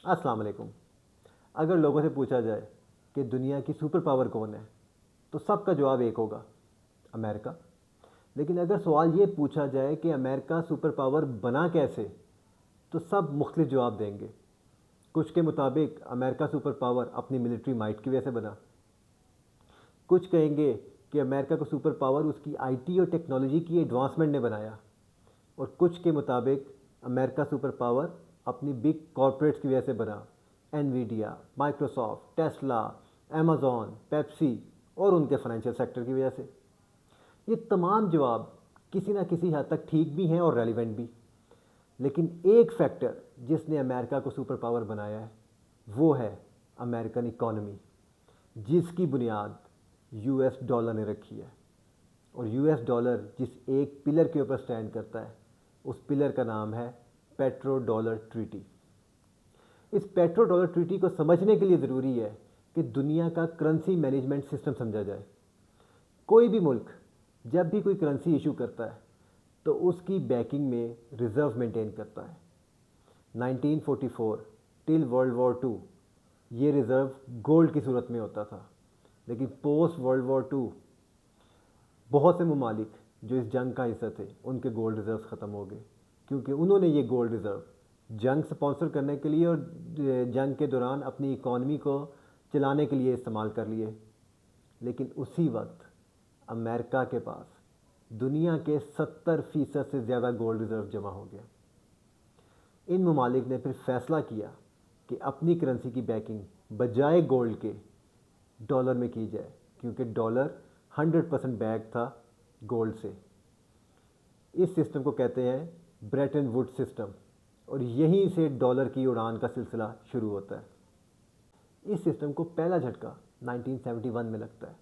अस्सलाम वालेकुम। अगर लोगों से पूछा जाए कि दुनिया की सुपर पावर कौन है, तो सबका जवाब एक होगा, अमेरिका। लेकिन अगर सवाल ये पूछा जाए कि अमेरिका सुपर पावर बना कैसे, तो सब मुख्तलिफ जवाब देंगे। कुछ के मुताबिक अमेरिका सुपर पावर अपनी मिलिट्री माइट की वजह से बना। कुछ कहेंगे कि अमेरिका को सुपर पावर उसकी आईटी और टेक्नोलॉजी की एडवांसमेंट ने बनाया। और कुछ के मुताबिक अमेरिका सुपर पावर अपनी बिग कॉरपोरेट्स की वजह से बना। Nvidia, Microsoft, Tesla, Amazon, Pepsi और उनके फाइनेंशियल सेक्टर की वजह से। ये तमाम जवाब किसी ना किसी हद तक ठीक भी हैं और रेलिवेंट भी। लेकिन एक फैक्टर जिसने अमेरिका को सुपर पावर बनाया है, वो है अमेरिकन इकॉनमी, जिसकी बुनियाद यूएस डॉलर ने रखी है। और यूएस डॉलर जिस एक पिलर के ऊपर स्टैंड करता है, उस पिलर का नाम है पेट्रो डॉलर ट्रीटी। इस पेट्रो डॉलर ट्रीटी को समझने के लिए ज़रूरी है कि दुनिया का करेंसी मैनेजमेंट सिस्टम समझा जाए। कोई भी मुल्क जब भी कोई करेंसी इशू करता है, तो उसकी बैकिंग में रिज़र्व मेंटेन करता है। 1944 टिल वर्ल्ड वॉर टू ये रिज़र्व गोल्ड की सूरत में होता था। लेकिन पोस्ट वर्ल्ड वॉर टू बहुत से ममालिक जो इस जंग का हिस्सा थे, उनके गोल्ड रिज़र्व ख़त्म हो गए, क्योंकि उन्होंने ये गोल्ड रिज़र्व जंग स्पॉन्सर करने के लिए और जंग के दौरान अपनी इकॉनमी को चलाने के लिए इस्तेमाल कर लिए। लेकिन उसी वक्त अमेरिका के पास दुनिया के 70% से ज़्यादा गोल्ड रिज़र्व जमा हो गया। इन ममालिक ने फिर फैसला किया कि अपनी करेंसी की बैकिंग बजाय गोल्ड के डॉलर में की जाए, क्योंकि डॉलर 100% बैक था गोल्ड से। इस सिस्टम को कहते हैं ब्रेटन वुड सिस्टम, और यहीं से डॉलर की उड़ान का सिलसिला शुरू होता है। इस सिस्टम को पहला झटका 1971 में लगता है,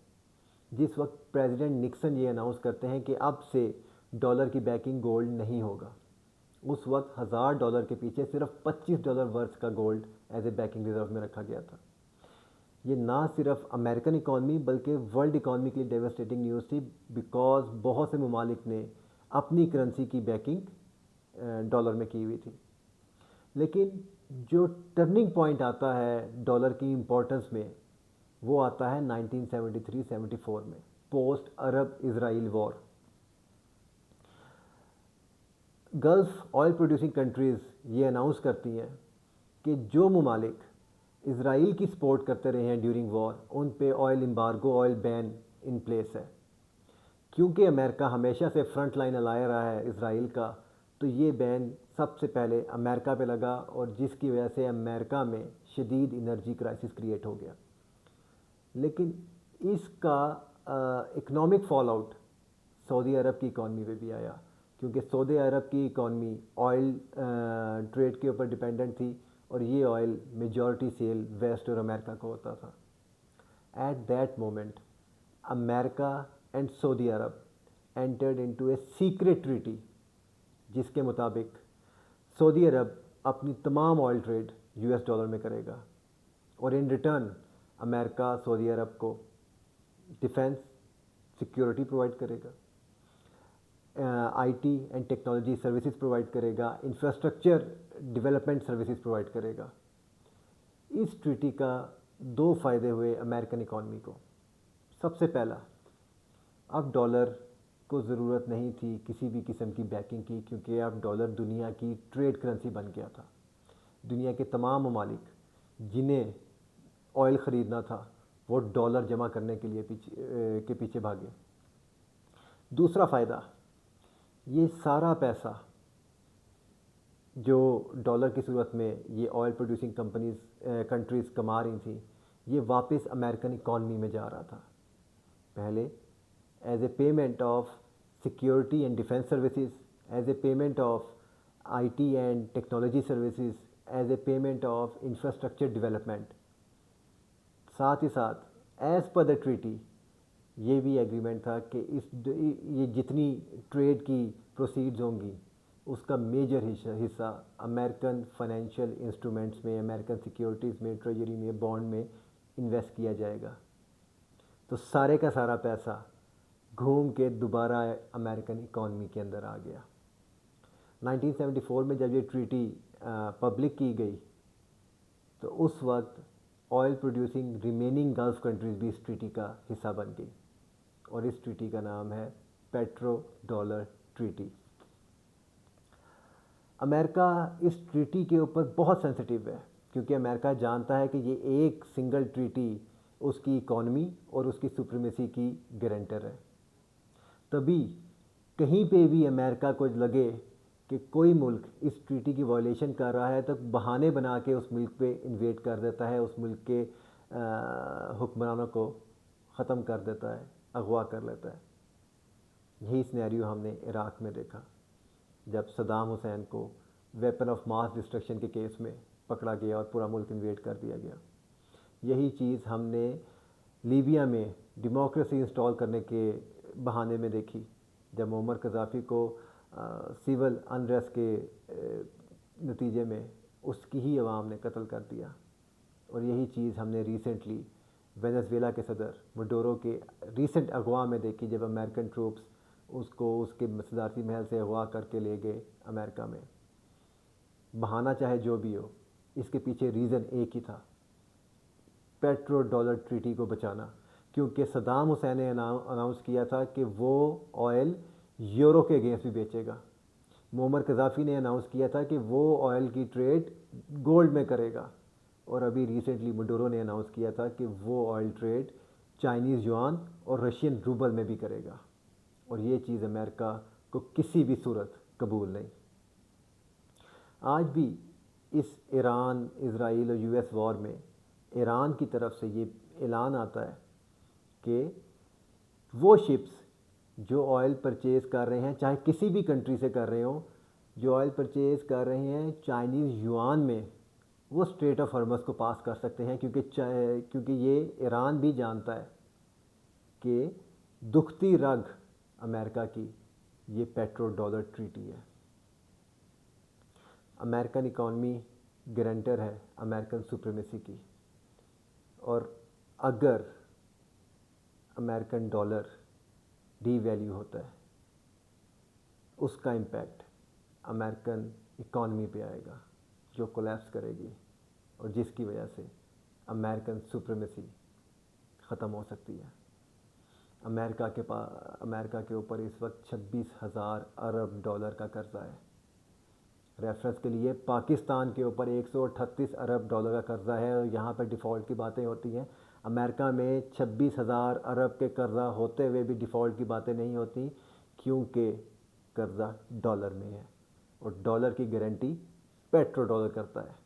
जिस वक्त प्रेसिडेंट निक्सन ये अनाउंस करते हैं कि अब से डॉलर की बैकिंग गोल्ड नहीं होगा। उस वक्त $1000 के पीछे सिर्फ $25 वर्थ का gold as a backing reserve में रखा गया था। ये ना सिर्फ अमेरिकन इकॉनमी बल्कि वर्ल्ड इकॉनमी के लिए डेवास्टेटिंग न्यूज़ थी, बिकॉज बहुत से ममालिक ने अपनी करेंसी की बैकिंग डॉलर में की हुई थी। लेकिन जो टर्निंग पॉइंट आता है डॉलर की इम्पोर्टेंस में, वो आता है 1973-74 में, post Arab Israel war. Gulf oil producing countries ये अनाउंस करती हैं कि जो ममालिक इसराइल की सपोर्ट करते रहे हैं ड्यूरिंग वॉर, उन पे oil embargo, oil ban in place है। क्योंकि अमेरिका हमेशा से फ्रंट लाइन अलाया रहा है इसराइल का, तो ये बैन सबसे पहले अमेरिका पे लगा, और जिसकी वजह से अमेरिका में शदीद एनर्जी क्राइसिस क्रिएट हो गया। लेकिन इसका इकनॉमिक फॉल आउट सऊदी अरब की इकॉनमी पे भी आया, क्योंकि सऊदी अरब की इकॉनमी ऑयल ट्रेड के ऊपर डिपेंडेंट थी, और ये ऑयल मेजॉरिटी सेल वेस्ट और अमेरिका को होता था। At that moment America and Saudi Arab entered into a secret treaty, जिसके मुताबिक सऊदी अरब अपनी तमाम ऑयल ट्रेड यूएस डॉलर में करेगा, और इन रिटर्न अमेरिका सऊदी अरब को डिफेंस सिक्योरिटी प्रोवाइड करेगा, IT and technology services provide करेगा, इंफ्रास्ट्रक्चर डेवलपमेंट सर्विसेज प्रोवाइड करेगा। इस ट्रीटी का दो फ़ायदे हुए अमेरिकन इकॉनमी को। सबसे पहला, अब डॉलर को ज़रूरत नहीं थी किसी भी किस्म की बैकिंग की, क्योंकि अब डॉलर दुनिया की ट्रेड करेंसी बन गया था। दुनिया के तमाम ममालिक जिन्हें ऑयल ख़रीदना था, वो डॉलर जमा करने के लिए पीछे भागे। दूसरा फ़ायदा, ये सारा पैसा जो डॉलर की सूरत में ये ऑयल प्रोड्यूसिंग कंट्रीज़ कमा रही थी, ये वापस अमेरिकन इकॉनमी में जा रहा था। पहले as a payment of security and defence services, as a payment of IT and technology services, as a payment of infrastructure development. साथ ही साथ एज़ पर द ट्रीटी ये भी एग्रीमेंट था कि ये जितनी ट्रेड की प्रोसीड्स होंगी, उसका मेजर हिस्सा अमेरिकन फाइनेंशियल इंस्ट्रूमेंट्स में, अमेरिकन सिक्योरिटीज़ में, ट्रेजरी में, बॉन्ड में इन्वेस्ट किया जाएगा। तो सारे का सारा पैसा घूम के दोबारा अमेरिकन इकॉनमी के अंदर आ गया। 1974 में जब ये ट्रीटी पब्लिक की गई, तो उस वक्त oil producing remaining gulf countries भी इस ट्रीटी का हिस्सा बन गई और इस ट्रीटी का नाम है पेट्रो डॉलर ट्रीटी। अमेरिका इस ट्रीटी के ऊपर बहुत सेंसिटिव है क्योंकि अमेरिका जानता है कि ये एक सिंगल ट्रीटी उसकी इकॉनमी और उसकी सुप्रीमेसी की गारंटर है। तभी कहीं पे भी अमेरिका को लगे कि कोई मुल्क इस ट्रीटी की वायलेशन कर रहा है तो बहाने बना के उस मुल्क पे इन्वेट कर देता है, उस मुल्क के हुक्मरानों को ख़त्म कर देता है, अगवा कर लेता है। यही सिनेरियो हमने इराक़ में देखा जब सद्दाम हुसैन को वेपन ऑफ मास डिस्ट्रक्शन के केस में पकड़ा गया और पूरा मुल्क इन्वेट कर दिया गया। यही चीज़ हमने लीबिया में डेमोक्रेसी इंस्टॉल करने के बहाने में देखी जब मुअम्मर कज़ाफ़ी को सिविल अनरेस्ट के नतीजे में उसकी ही अवाम ने कत्ल कर दिया। और यही चीज़ हमने रिसेंटली वेनेज़ुएला के सदर मडोरो के रिसेंट अगवा में देखी जब अमेरिकन ट्रूप्स उसको उसके सदारती महल से अगवा करके ले गए अमेरिका में। बहाना चाहे जो भी हो, इसके पीछे रीज़न एक ही था, पेट्रो डॉलर ट्रीटी को बचाना। क्योंकि सद्दाम हुसैन ने अनाउंस किया था कि वो ऑयल यूरो के अगेंस्ट भी बेचेगा। मुअम्मर कज़ाफ़ी ने अनाउंस किया था कि वो ऑयल की ट्रेड गोल्ड में करेगा। और अभी रिसेंटली मडोरो ने अनाउंस किया था कि वो ऑयल ट्रेड चाइनीज़ युआन और रशियन रूबल में भी करेगा। और ये चीज़ अमेरिका को किसी भी सूरत कबूल नहीं। आज भी इस ईरान, इज़राइल और यूएस वॉर में ईरान की तरफ से ये ऐलान आता है कि वो शिप्स जो ऑयल परचेज़ कर रहे हैं, चाहे किसी भी कंट्री से कर रहे हों, जो ऑयल परचेज़ कर रहे हैं चाइनीज़ युआन में, वो स्ट्रेट ऑफ हॉर्मज़ को पास कर सकते हैं। क्योंकि ये ईरान भी जानता है कि दुखती रग अमेरिका की ये पेट्रो डॉलर ट्रीटी है। अमेरिकन इकॉनमी गारंटर है अमेरिकन सुप्रीमेसी की। और अगर अमेरिकन डॉलर डीवैल्यू होता है, उसका इम्पैक्ट अमेरिकन इकॉनमी पे आएगा जो कोलैप्स करेगी और जिसकी वजह से अमेरिकन सुप्रीमेसी ख़त्म हो सकती है। अमेरिका के ऊपर इस वक्त 26,000 अरब डॉलर का कर्ज़ा है। रेफरेंस के लिए पाकिस्तान के ऊपर 138 अरब डॉलर का कर्ज़ा है और यहाँ पर डिफ़ॉल्ट की बातें होती हैं। अमेरिका में 26,000 अरब के कर्ज़ा होते हुए भी डिफ़ॉल्ट की बातें नहीं होती क्योंकि कर्ज़ा डॉलर में है और डॉलर की गारंटी पेट्रो डॉलर करता है।